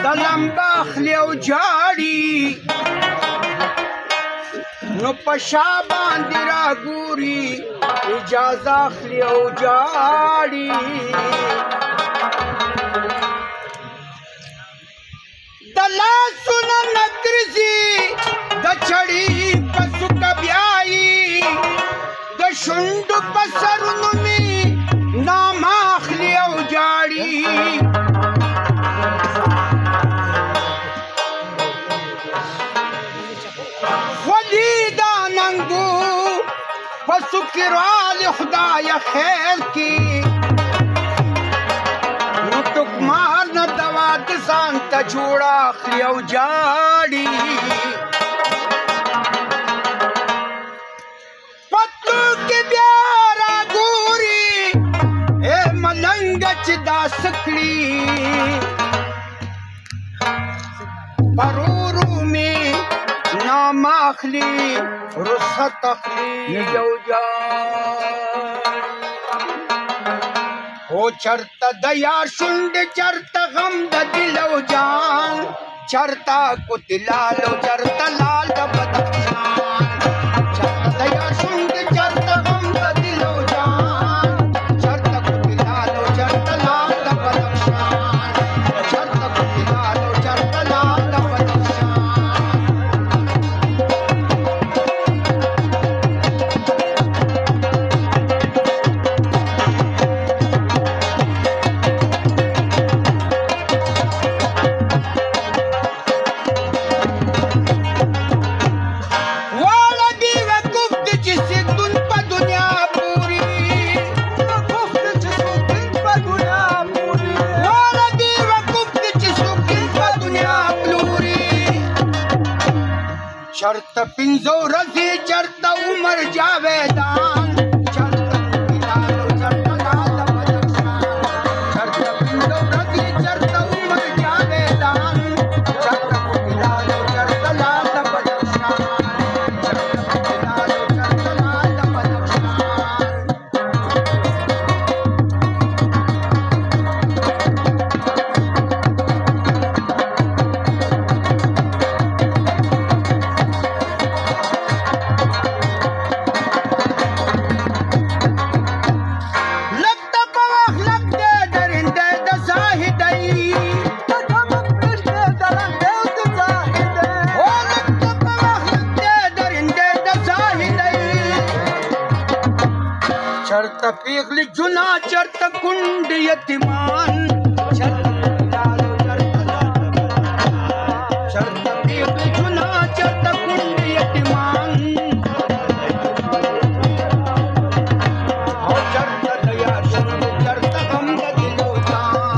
دلمبا اخلی او جاړي نو پشا باندې را ګوري اجازه اخلی او جاړي د لاسونه نګرځي د چړي په سوکه بیایي د شونډو په سرونو مې نامه اخلي او جاړي خولي دا ننګو په سوکې رالې خدایه خیر کي نو ټوکمار نه دوا د ځان ته جوړه اخلي او جاړي پتلو کې بیا راګوري اے ملنګ چې داس کړي پرورو مې نامه اخلي رخصت اخلي او جاړي او چرته د یار شونډې چرته غم د دل او جان چرته کوتلال او چرته لال د بدخشان چرته د یار شونډې چرته غم د دل او جان چرته کوتلال او چرته لال د بدخشان چرته کوتلال او چرته لال د بدخشان چرته پنځه ورځې چرته عمر جاویدان چرته کوتلال او چرته لال د بدخشان چرته پنځه ورځې چرته عمر جاویدان چرته کوتلال او چرته لال د بدخشان چرته کوتلال او چرته لال د بدخشان چرته پیغلی جنا چرته کند یتیمان چرته کوتلال او چرته لال چرته پیغلی جنا چرته کند یتیمان او چرته د یار شونډې چرته غم د دل او جان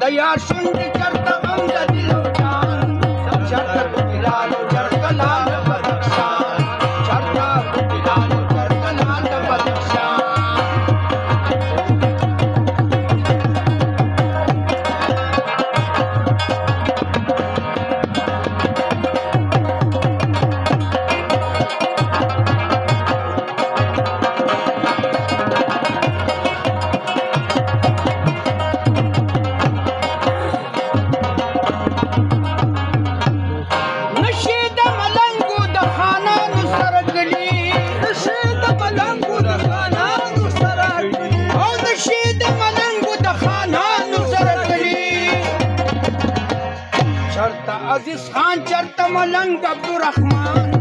د یار شونډې چرته غم د دل او جان چرته کوتلال او چرته لال د بدخشان چرته کوتلال او چرته لال د بدخشان عزیز خان چرته ملنګ عبدالرحمن